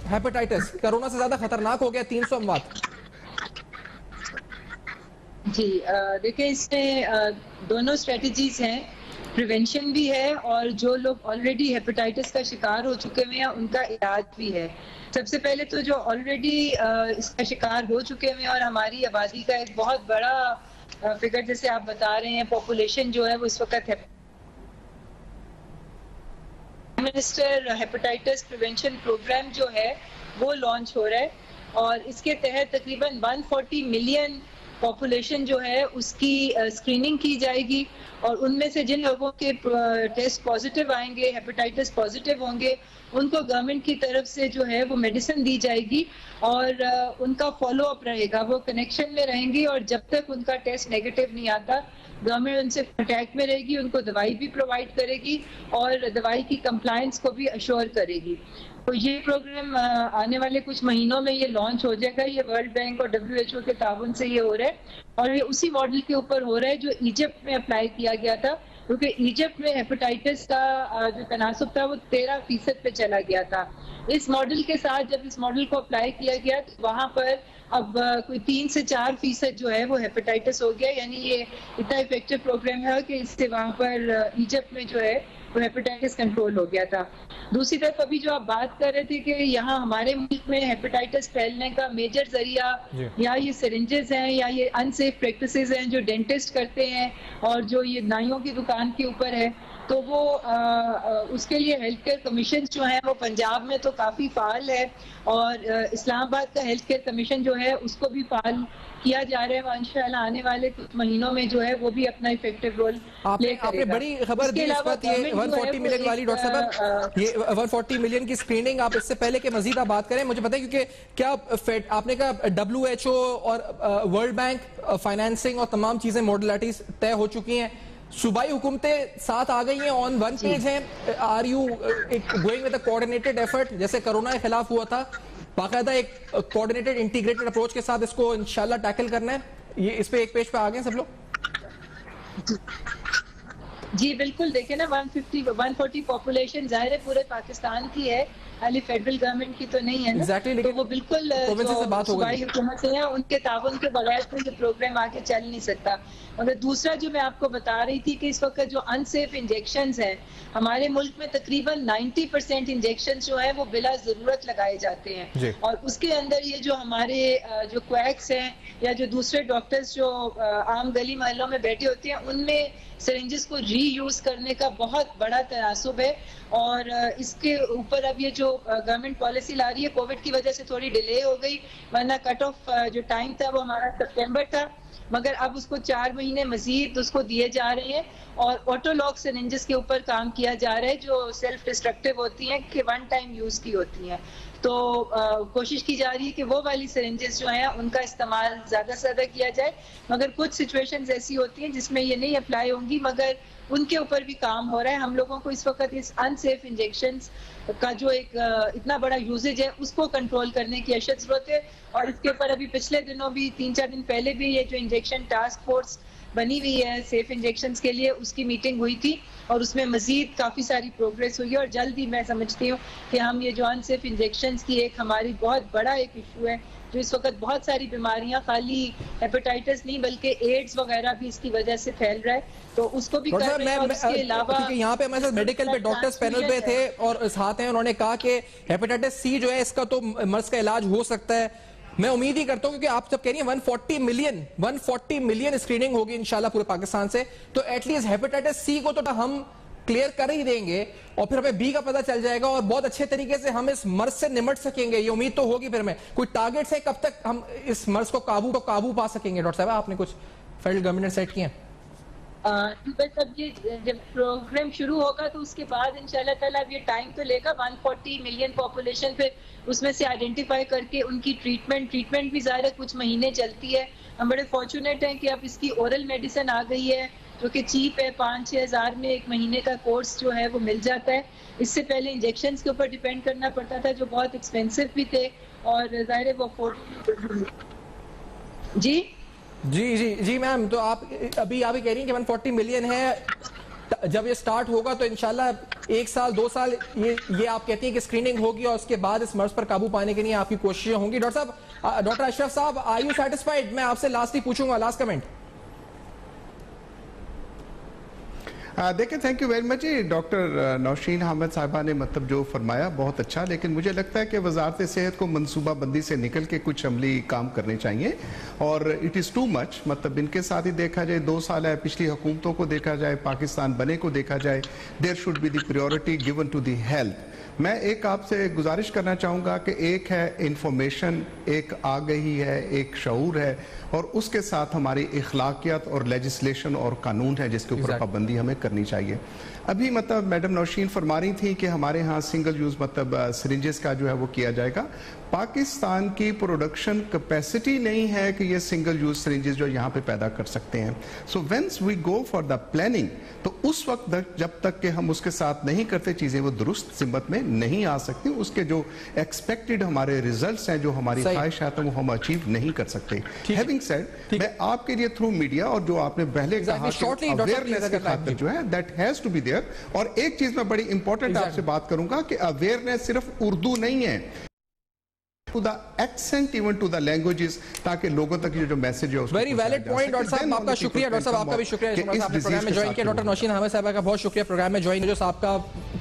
Hepatitis corona से ज्यादा खतरनाक हो गया, 300 अमवात। जी देखिए, इसमें दोनों स्ट्रेटजीज हैं, प्रिवेंशन भी है और जो लोग ऑलरेडी हेपेटाइटिस का शिकार हो चुके हुए हैं उनका इलाज भी है। सबसे पहले तो जो ऑलरेडी इसका शिकार हो चुके हुए हैं और हमारी आबादी का एक बहुत बड़ा फिगर जैसे आप बता रहे हैं, पॉपुलेशन जो है वो इस वक्त है, मिनिस्टर हेपेटाइटिस प्रिवेंशन प्रोग्राम जो है वो लॉन्च हो रहा है और इसके तहत तकरीबन 140 मिलियन पॉपुलेशन जो है उसकी स्क्रीनिंग की जाएगी और उनमें से जिन लोगों के टेस्ट पॉजिटिव आएंगे, हेपेटाइटिस पॉजिटिव होंगे, उनको गवर्नमेंट की तरफ से जो है वो मेडिसिन दी जाएगी और उनका फॉलो अप रहेगा। वो कनेक्शन में रहेंगी और जब तक उनका टेस्ट नेगेटिव नहीं आता गवर्नमेंट उनसे कांटेक्ट में रहेगी, उनको दवाई भी प्रोवाइड करेगी और दवाई की कंप्लायंस को भी अश्योर करेगी। तो ये प्रोग्राम आने वाले कुछ महीनों में ये लॉन्च हो जाएगा। ये वर्ल्ड बैंक और WHO के ताउन से ये हो रहा है और ये उसी मॉडल के ऊपर हो रहा है जो इजिप्ट में अप्लाई किया गया था, क्योंकि इजिप्ट में हेपेटाइटिस का जो तनासुब था वो 13% पे चला गया था। इस मॉडल के साथ जब इस मॉडल को अप्लाई किया गया तो वहाँ पर अब कोई 3 से 4% जो है वो हेपेटाइटिस हो गया, यानी ये इतना इफेक्टिव प्रोग्राम है कि इससे वहाँ पर इजिप्ट में जो है वो हेपेटाइटिस कंट्रोल हो गया था। दूसरी तरफ अभी जो आप बात कर रहे थे कि यहाँ हमारे मुल्क में हेपेटाइटिस फैलने का मेजर जरिया या ये सिरिंजेस हैं या ये अनसेफ प्रैक्टिसेस हैं जो डेंटिस्ट करते हैं और जो ये नाइयों की दुकान के ऊपर है, तो वो उसके लिए हेल्थ केयर कमीशन जो है वो पंजाब में तो काफ़ी फाल है और इस्लामाबाद का हेल्थ केयर कमीशन जो है उसको भी फाल किया जा रहा है। इंशाल्लाह आने वाले कुछ महीनों में जो है वो भी अपना इफेक्टिव रोल प्ले करेगा। आपने बड़ी खबर दी इस वक्त, ये 140 मिलियन वाली डॉक्टर साहब, ये 140 मिलियन की स्क्रीनिंग, आप इससे पहले के मजीद आप बात करें, मुझे पता है क्योंकि क्या आपने कहा WHO और वर्ल्ड बैंक फाइनेंसिंग और तमाम चीजें मॉडलिटीज तय हो चुकी हैं, सूबाई हुकूमतें साथ आ गई हैं, ऑन वन पेज हैं। Are you going with a coordinated effort, जैसे कोरोना के खिलाफ हुआ था, बाकायदा एक कोऑर्डिनेटेड इंटीग्रेटेड अप्रोच के साथ इसको इंशाल्लाह टैकल करना है, ये इस पे एक पेज पे आ गए सब लोग? जी बिल्कुल, देखें ना 140 पॉपुलेशन जाहिर है पूरे पाकिस्तान की है, खाली फेडरल गवर्नमेंट की तो नहीं है ना। तो वो बिल्कुल जो सूबाई हुकूमत से है उनके ताउन के बगैर तो ये प्रोग्राम आगे चल नहीं सकता। मगर दूसरा जो मैं आपको बता रही थी कि इस वक्त जो अनसेफ इंजेक्शंस हैं हमारे मुल्क में, तकरीबन 90% इंजेक्शंस जो है वो बिला जरूरत लगाए जाते हैं और उसके अंदर ये जो हमारे जो क्वैक्स हैं या जो दूसरे डॉक्टर्स जो आम गली मोहल्लों में बैठे होते हैं उनमें सिरिंजेस को रीयूज करने का बहुत बड़ा तनासुब है और इसके ऊपर अब ये जो गवर्नमेंट पॉलिसी ला रही है, कोविड की वजह से थोड़ी डिले हो गई, वरना कट ऑफ जो टाइम था वो हमारा सितंबर था, मगर अब उसको 4 महीने मजीद उसको दिए जा रहे हैं और ऑटोलॉग सिरिंजेस के ऊपर काम किया जा रहा है जो सेल्फ डिस्ट्रक्टिव होती हैं कि वन टाइम यूज की होती हैं। तो कोशिश की जा रही है कि वो वाली सिरिंजेस जो हैं उनका इस्तेमाल ज़्यादा से ज़्यादा किया जाए, मगर कुछ सिचुएशंस ऐसी होती हैं जिसमें ये नहीं अप्लाई होंगी, मगर उनके ऊपर भी काम हो रहा है। हम लोगों को इस वक्त इस अनसेफ इंजेक्शंस का जो एक इतना बड़ा यूजेज है उसको कंट्रोल करने की अशद जरूरत है और इसके ऊपर अभी पिछले दिनों भी 3-4 दिन पहले भी ये जो इंजेक्शन टास्क फोर्स बनी हुई है सेफ इंजेक्शंस के लिए, उसकी मीटिंग हुई थी और उसमें मजीद काफ़ी सारी प्रोग्रेस हुई है और जल्द ही मैं समझती हूँ कि हम ये जो अनसेफ इंजेक्शंस की एक हमारी बहुत बड़ा एक इशू है जो इस वक्त बहुत सारी बीमारियां, खाली हेपेटाइटिस नहीं बल्कि एड्स वगैरह भी इसकी वजह से फैल रहा है, तो उसको भी कर रहे हैं। और इसके अलावा यहाँ पे हमारे साथ मेडिकल पे डॉक्टर्स पैनल पे थे और साथ हैं, उन्होंने कहा कि हेपेटाइटिस C जो है इसका तो मर्ज का इलाज हो सकता है। मैं उम्मीद ही करता हूँ क्योंकि आप जब कह रही हैं 140 मिलियन स्क्रीनिंग होगी इंशाल्लाह पूरे पाकिस्तान से, तो एटलीस्ट हेपेटाइटिस C को तो हम क्लियर कर ही देंगे और फिर हमें B का पता चल जाएगा और बहुत अच्छे तरीके से हम इस मर्ज से निमट सकेंगे, ये उम्मीद तो होगी। फिर में कोई टारगेट्स है कब तक हम इस मर्ज को काबू पा सकेंगे? डॉक्टर साहब आपने कुछ फेडरल गवर्नमेंट ने सेट किए हैं? बस अब ये जब प्रोग्राम शुरू होगा तो उसके बाद इंशाल्लाह ताला अब ये टाइम तो लेगा। 140 मिलियन पॉपुलेशन पे उसमें से आइडेंटिफाई करके उनकी ट्रीटमेंट भी ज़्यादा कुछ महीने चलती है। हम बड़े फॉर्चुनेट हैं कि अब इसकी ओरल मेडिसिन आ गई है जो कि चीप है, 5-6 हज़ार में 1 महीने का कोर्स जो है वो मिल जाता है। इससे पहले इंजेक्शंस के ऊपर डिपेंड करना पड़ता था जो बहुत एक्सपेंसिव भी थे और ज़ाहिर है वो जी मैम, तो आप अभी कह रही हैं कि 140 मिलियन है, जब ये स्टार्ट होगा तो इंशाल्लाह 1 سال 2 سال یہ آپ کہتی ہیں کہ اسکریننگ ہوگی اور اس کے بعد اس مرض پر قابو پانے کے لیے آپ کی کوششیں ہوں گی. ڈاکٹر اشرف صاحب, آر یو سیٹسفائیڈ؟ میں آپ سے لاسٹ ہی پوچھوں گا, لاسٹ کمنٹ. دیکھیں, thank you very much. Doctor Nausheen Hamid صاحبہ نے مطلب جو فرمایا بہت اچھا, لیکن مجھے لگتا ہے کہ وزارت صحت کو منصوبہ بندی سے نکل کے کچھ عملی کام کرنے چاہیے, اور اٹ از ٹو مچ. مطلب ان کے ساتھ ہی دیکھا جائے 2 سال ہے, پچھلی حکومتوں کو دیکھا جائے, پاکستان بنے کو دیکھا جائے, there should be the priority given to the health. میں ایک آپ سے گزارش کرنا چاہوں گا کہ ایک ہے انفارمیشن, ایک آگہی ہے, ایک شعور ہے, اور اس کے ساتھ ہماری اخلاقیات اور لیجسلیشن اور قانون ہے جس کے اوپر پابندی ہمیں کرنی چاہیے. ابھی مطلب میڈم نوشین فرما رہی تھی کہ ہمارے ہاں سنگل یوز مطلب سرنجز کا جو ہے وہ کیا جائے گا. پاکستان کی پروڈکشن کیپیسٹی نہیں ہے کہ یہ سنگل یوز سرنجز جو یہاں پہ پیدا کر سکتے ہیں. So once we go for the planning, تو اس وقت جب تک کہ ہم اس کے ساتھ نہیں کرتے چیزیں وہ درست سمت میں نہیں آ سکتی. اس کے جو ایکسپیکٹڈ ہمارے ریزلٹس ہیں, جو ہماری خواہشات ہیں, وہ ہم اچیو نہیں کر سکتے. ہیونگ سیڈ, میں آپ کے لیے تھرو میڈیا اور جو آپ نے پہلے کہا اویئرنیس کی خاطر جو ہے that has to be there. اور ایک چیز میں بڑی امپورٹنٹ آپ سے بات کروں گا کہ اویئرنیس صرف اردو نہیں ہے, to the accent even to the languages, تاکہ لوگوں تک جو میسج ہے اس کو ویری ویلڈ پوائنٹ. ڈاکٹر صاحب آپ کا شکریہ. ڈاکٹر صاحب آپ کا بھی شکریہ آپ نے پروگرام میں جوائن کیا. ڈاکٹر نوشین حامد صاحبہ کا بہت شکریہ پروگرام میں جوائن. جو صاحب کا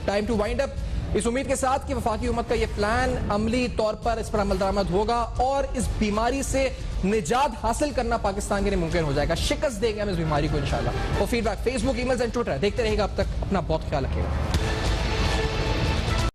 ٹائم ٹو وائنڈ اپ, اس امید کے ساتھ کہ وفاقی حکومت کا یہ پلان عملی طور پر اس پر عمل درآمد ہوگا اور اس بیماری سے نجات حاصل کرنا پاکستان کے لیے ممکن ہو جائے گا. شکست دیں گے ہم اس بیماری کو انشاءاللہ. اور feedback Facebook, emails and Twitter دیکھتے رہے گا. اب تک اپنا بہت خیال رکھیے گا.